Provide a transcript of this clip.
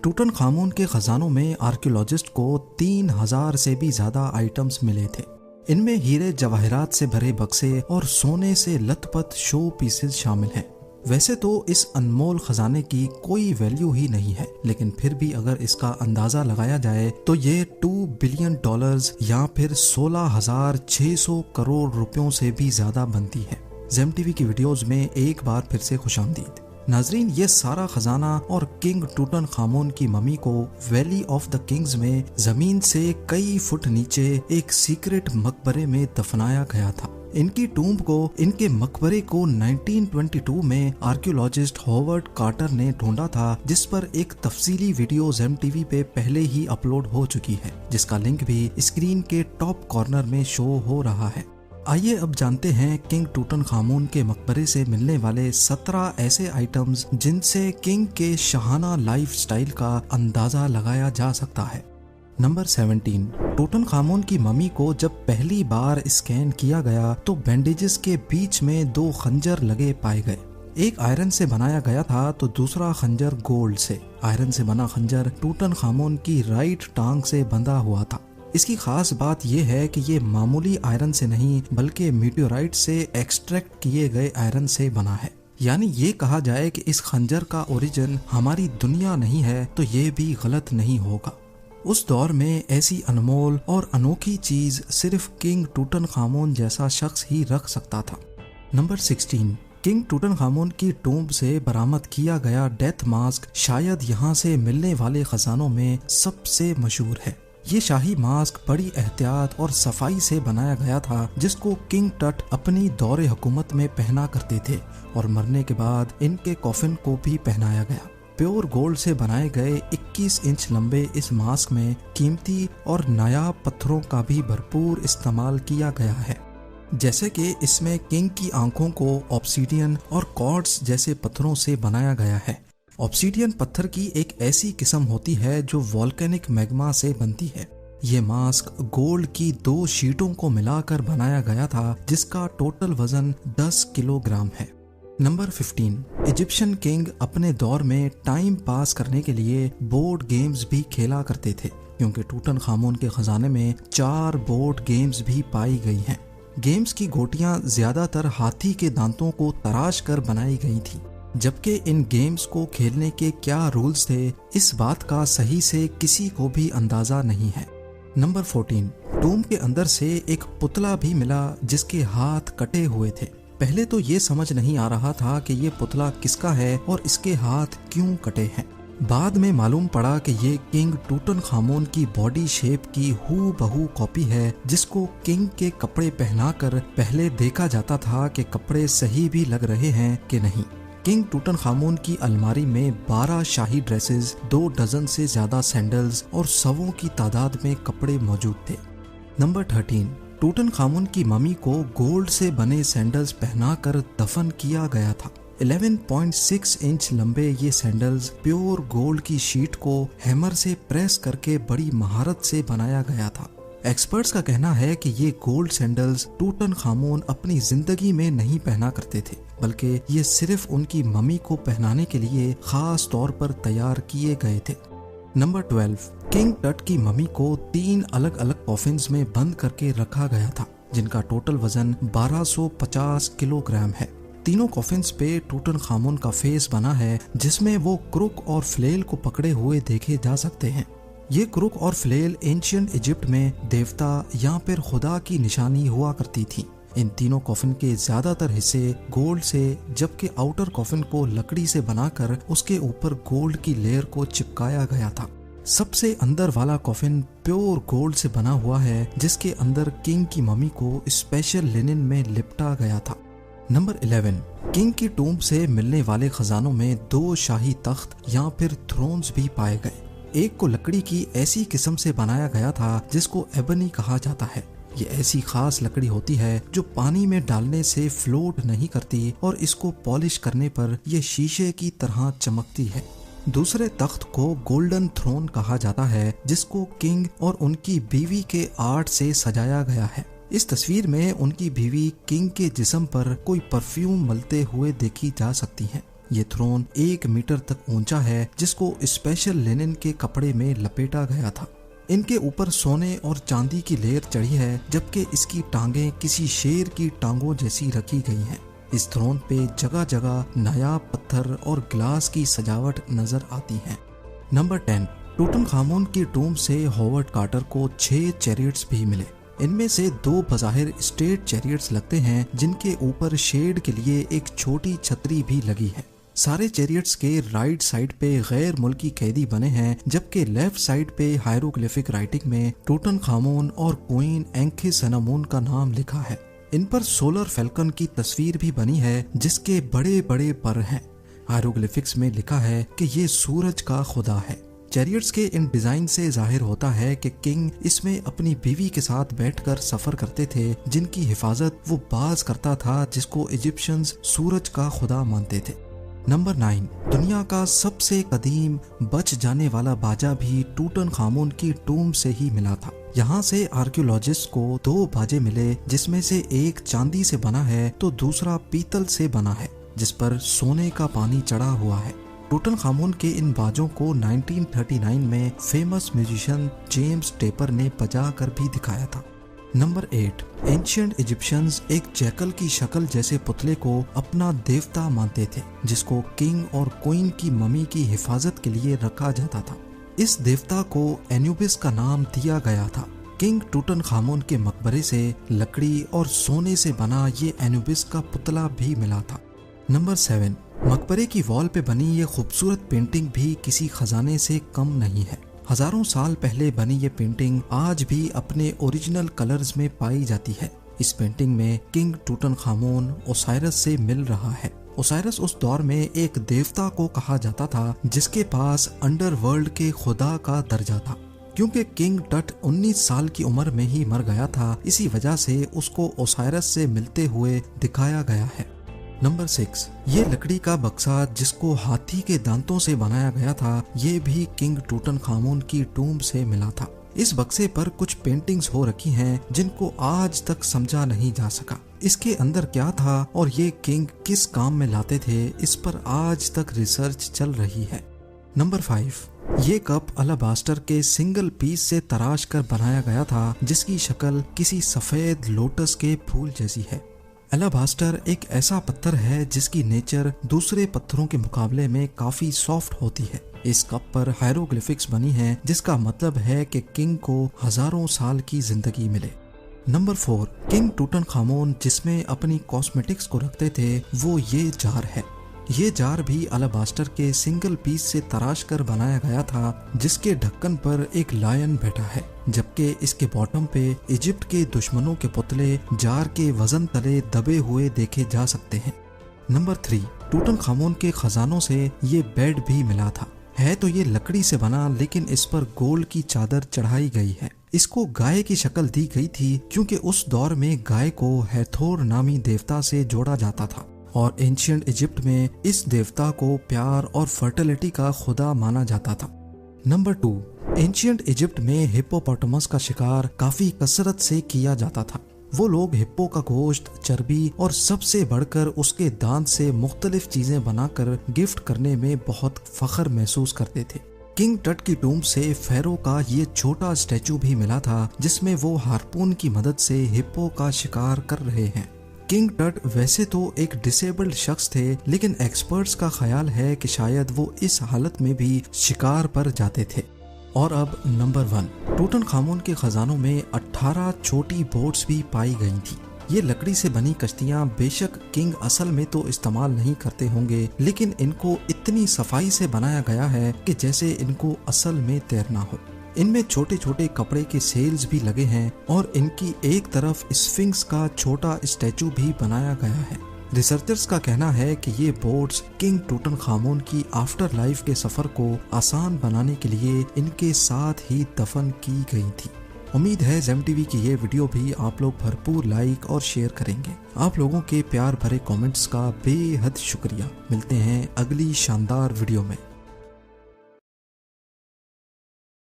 टूटनखामुन के खजानों में आर्कियोलॉजिस्ट को 3000 से भी ज्यादा आइटम्स मिले थे। इनमें हीरे जवाहरात से भरे बक्से और सोने से लथपथ शो पीसेस शामिल हैं। वैसे तो इस अनमोल खजाने की कोई वैल्यू ही नहीं है, लेकिन फिर भी अगर इसका अंदाजा लगाया जाए तो ये $2 बिलियन या फिर 16,600 करोड़ रुपयों से भी ज्यादा बनती है। जेम टीवी की वीडियोस में एक बार फिर से खुशामदीद। नाजरीन, ये सारा खजाना और किंग टूटनखामुन की मम्मी को वैली ऑफ द किंग्स में जमीन से कई फुट नीचे एक सीक्रेट मकबरे में दफनाया गया था। इनकी टूम्ब को, इनके मकबरे को 1922 में आर्कियोलॉजिस्ट हॉवर्ड कार्टर ने ढूंढा था, जिस पर एक तफसीली वीडियो जेम टीवी पे पहले ही अपलोड हो चुकी है, जिसका लिंक भी स्क्रीन के टॉप कॉर्नर में शो हो रहा है। आइए अब जानते हैं किंग टूटनखामुन के मकबरे से मिलने वाले 17 ऐसे आइटम्स जिनसे किंग के शाहाना लाइफस्टाइल का अंदाजा लगाया जा सकता है। नंबर 17, टूटनखामुन की मम्मी को जब पहली बार स्कैन किया गया तो बैंडेजेस के बीच में 2 खंजर लगे पाए गए। एक आयरन से बनाया गया था तो दूसरा खंजर गोल्ड से। आयरन से बना खंजर टूटनखामुन की राइट टांग से बंधा हुआ था। इसकी खास बात यह है कि ये मामूली आयरन से नहीं बल्कि मीटियोराइट से एक्सट्रैक्ट किए गए आयरन से बना है। यानी ये कहा जाए कि इस खंजर का ओरिजिन हमारी दुनिया नहीं है तो ये भी गलत नहीं होगा। उस दौर में ऐसी अनमोल और अनोखी चीज सिर्फ किंग टूटनखामुन जैसा शख्स ही रख सकता था। नंबर 16, किंग टूटनखामुन की टूम्ब से बरामद किया गया डेथ मास्क शायद यहाँ से मिलने वाले खजानों में सबसे मशहूर है। ये शाही मास्क बड़ी एहतियात और सफाई से बनाया गया था, जिसको किंग टट अपनी दौरे हुकूमत में पहना करते थे और मरने के बाद इनके कॉफिन को भी पहनाया गया। प्योर गोल्ड से बनाए गए 21 इंच लंबे इस मास्क में कीमती और नायाब पत्थरों का भी भरपूर इस्तेमाल किया गया है। जैसे कि इसमें किंग की आंखों को ऑब्सीडियन और क्वार्ट्ज जैसे पत्थरों से बनाया गया है। ऑब्सीडियन पत्थर की एक ऐसी किस्म होती है जो वोल्केनिक मैग्मा से बनती है। ये मास्क गोल्ड की 2 शीटों को मिलाकर बनाया गया था, जिसका टोटल वजन 10 किलोग्राम है। नंबर 15, इजिप्शियन किंग अपने दौर में टाइम पास करने के लिए बोर्ड गेम्स भी खेला करते थे, क्योंकि टूटनखामुन के खजाने में 4 बोर्ड गेम्स भी पाई गई हैं। गेम्स की गोटियां ज्यादातर हाथी के दांतों को तराश कर बनाई गई थी। जबकि इन गेम्स को खेलने के क्या रूल्स थे, इस बात का सही से किसी को भी अंदाजा नहीं है। नंबर 14, टूम्ब के अंदर से एक पुतला भी मिला जिसके हाथ कटे हुए थे। पहले तो ये समझ नहीं आ रहा था कि ये पुतला किसका है और इसके हाथ क्यों कटे हैं। बाद में मालूम पड़ा कि ये किंग टूटनखामुन की बॉडी शेप की हूबहू कॉपी है, जिसको किंग के कपड़े पहनाकर पहले देखा जाता था कि कपड़े सही भी लग रहे हैं कि नहीं। किंग टूटनखामुन की अलमारी में 12 शाही ड्रेसेस, 2 डजन से ज्यादा सैंडल्स और सवों की तादाद में कपड़े मौजूद थे। नंबर 13, टूटनखामुन की मम्मी को गोल्ड से बने सैंडल्स पहनाकर दफन किया गया था। 11.6 इंच लंबे ये सैंडल्स प्योर गोल्ड की शीट को हैमर से प्रेस करके बड़ी महारत से बनाया गया था। एक्सपर्ट्स का कहना है कि ये गोल्ड सैंडल्स टूटनखामुन अपनी जिंदगी में नहीं पहना करते थे, बल्कि ये सिर्फ उनकी मम्मी को पहनाने के लिए खास तौर पर तैयार किए गए थे। नंबर 12, किंग टट की मम्मी को 3 अलग अलग कॉफिन्स में बंद करके रखा गया था, जिनका टोटल वजन 1250 किलोग्राम है। तीनों कॉफिन्स पे टूटनखामुन का फेस बना है, जिसमें वो क्रुक और फ्लेल को पकड़े हुए देखे जा सकते हैं। ये क्रुक और फ्लेल एंशिएंट इजिप्ट में देवता या फिर खुदा की निशानी हुआ करती थी। इन तीनों कॉफिन के ज्यादातर हिस्से गोल्ड से, जबकि आउटर कॉफिन को लकड़ी से बनाकर उसके ऊपर गोल्ड की लेयर को चिपकाया गया था। सबसे अंदर वाला कॉफिन प्योर गोल्ड से बना हुआ है, जिसके अंदर किंग की मम्मी को स्पेशल लिनन में लिपटा गया था। नंबर 11, किंग की टूम्ब से मिलने वाले खजानों में 2 शाही तख्त या फिर थ्रोन्स भी पाए गए। एक को लकड़ी की ऐसी किस्म से बनाया गया था जिसको एबनी कहा जाता है। ये ऐसी खास लकड़ी होती है जो पानी में डालने से फ्लोट नहीं करती और इसको पॉलिश करने पर यह शीशे की तरह चमकती है। दूसरे तख्त को गोल्डन थ्रोन कहा जाता है, जिसको किंग और उनकी बीवी के आर्ट से सजाया गया है। इस तस्वीर में उनकी बीवी किंग के जिस्म पर कोई परफ्यूम मलते हुए देखी जा सकती है। ये थ्रोन 1 मीटर तक ऊंचा है, जिसको स्पेशल लिनन के कपड़े में लपेटा गया था। इनके ऊपर सोने और चांदी की लेयर चढ़ी है, जबकि इसकी टांगें किसी शेर की टांगों जैसी रखी गई हैं। इस थ्रोन पे जगह जगह नायाब पत्थर और ग्लास की सजावट नजर आती है। नंबर 10, टूटनखामुन की टूम से हॉवर्ड कार्टर को 6 चैरियट्स भी मिले। इनमें से 2 बज़ाहिर स्टेट चैरियट्स लगते हैं, जिनके ऊपर शेड के लिए एक छोटी छतरी भी लगी है। सारे चैरियट्स के राइट साइड पे गैर मुल्की कैदी बने हैं, जबकि लेफ्ट साइड पे हायरोग्लिफिक राइटिंग में टूटनखामुन और क्वीन एंखिसनामुन का नाम लिखा है। इन पर सोलर फैल्कन की तस्वीर भी बनी है, जिसके बड़े बड़े पर हैं। हायरोग्लिफिक्स में लिखा है कि ये सूरज का खुदा है। चैरियट्स के इन डिजाइन से जाहिर होता है कि किंग इसमें अपनी बीवी के साथ बैठकर सफर करते थे, जिनकी हिफाजत वो बाज करता था, जिसको इजिप्शियंस सूरज का खुदा मानते थे। नंबर 9, दुनिया का सबसे कदीम बच जाने वाला बाजा भी टूटनखामुन की टूम से ही मिला था। यहाँ से आर्कियोलॉजिस्ट को 2 बाजे मिले, जिसमें से एक चांदी से बना है तो दूसरा पीतल से बना है, जिस पर सोने का पानी चढ़ा हुआ है। टूटनखामुन के इन बाजों को 1939 में फेमस म्यूजिशियन जेम्स टेपर ने बजा कर भी दिखाया था। नंबर 8, एंशिएंट इजिप्शियंस एक जैकल की शक्ल जैसे पुतले को अपना देवता मानते थे, जिसको किंग और क्वीन की मम्मी की हिफाजत के लिए रखा जाता था। इस देवता को एनुबिस का नाम दिया गया था। किंग टूटनखामुन के मकबरे से लकड़ी और सोने से बना ये एनुबिस का पुतला भी मिला था। नंबर 7, मकबरे की वॉल पे बनी ये खूबसूरत पेंटिंग भी किसी खजाने से कम नहीं है। हजारों साल पहले बनी ये पेंटिंग आज भी अपने ओरिजिनल कलर्स में पाई जाती है। इस पेंटिंग में किंग टूटनखामुन ओसाइरस से मिल रहा है। ओसाइरस उस दौर में एक देवता को कहा जाता था, जिसके पास अंडरवर्ल्ड के खुदा का दर्जा था। क्योंकि किंग टट 19 साल की उम्र में ही मर गया था, इसी वजह से उसको ओसाइरस से मिलते हुए दिखाया गया है। नंबर 6, ये लकड़ी का बक्सा जिसको हाथी के दांतों से बनाया गया था, ये भी किंग टूटनखामुन की टूम से मिला था। इस बक्से पर कुछ पेंटिंग्स हो रखी हैं, जिनको आज तक समझा नहीं जा सका। इसके अंदर क्या था और ये किंग किस काम में लाते थे, इस पर आज तक रिसर्च चल रही है। नंबर 5, ये कप अलाबास्टर के सिंगल पीस से तराश कर बनाया गया था, जिसकी शक्ल किसी सफेद लोटस के फूल जैसी है। अलाबास्टर एक ऐसा पत्थर है जिसकी नेचर दूसरे पत्थरों के मुकाबले में काफी सॉफ्ट होती है। इस कप पर हायरोग्लिफिक्स बनी है, जिसका मतलब है कि किंग को हजारों साल की जिंदगी मिले। नंबर 4, किंग टूटनखामुन जिसमें अपनी कॉस्मेटिक्स को रखते थे, वो ये जार है। ये जार भी अलाबास्टर के सिंगल पीस से तराश कर बनाया गया था, जिसके ढक्कन पर एक लायन बैठा है, जबकि इसके बॉटम पे इजिप्ट के दुश्मनों के पुतले जार के वजन तले दबे हुए देखे जा सकते हैं। नंबर 3, टूटनखामुन के खजानों से ये बेड भी मिला था। है तो ये लकड़ी से बना, लेकिन इस पर गोल्ड की चादर चढ़ाई गई है। इसको गाय की शक्ल दी गई थी, क्योंकि उस दौर में गाय को हैथोर नामी देवता से जोड़ा जाता था और एंशिएंट इजिप्ट में इस देवता को प्यार और फर्टिलिटी का खुदा माना जाता था। नंबर 2, एंशिएंट इजिप्ट में हिप्पोपोटामस का शिकार काफी कसरत से किया जाता था। वो लोग हिप्पो का गोश्त, चर्बी और सबसे बढ़कर उसके दांत से मुख्तलिफ चीजें बनाकर गिफ्ट करने में बहुत फख्र महसूस करते थे। किंग टट की टूम से फेरो का ये छोटा स्टैचू भी मिला था, जिसमें वो हार्पून की मदद से हिप्पो का शिकार कर रहे हैं। किंग टट वैसे तो एक डिसेबल्ड शख्स थे, लेकिन एक्सपर्ट्स का ख्याल है कि शायद वो इस हालत में भी शिकार पर जाते थे। और अब नंबर 1, टूटनखामुन के खजानों में 18 छोटी बोट्स भी पाई गई थी। ये लकड़ी से बनी कश्तियाँ बेशक किंग असल में तो इस्तेमाल नहीं करते होंगे, लेकिन इनको इतनी सफाई से बनाया गया है कि जैसे इनको असल में तैरना हो। इनमें छोटे छोटे कपड़े के सेल्स भी लगे हैं और इनकी एक तरफ स्फिंक्स का छोटा स्टैचू भी बनाया गया है। रिसर्चर्स का कहना है कि ये बोट्स किंग टूटनखामुन की आफ्टर लाइफ के सफर को आसान बनाने के लिए इनके साथ ही दफन की गई थी। उम्मीद है ज़ेम टीवी की ये वीडियो भी आप लोग भरपूर लाइक और शेयर करेंगे। आप लोगों के प्यार भरे कमेंट्स का बेहद शुक्रिया। मिलते हैं अगली शानदार वीडियो में।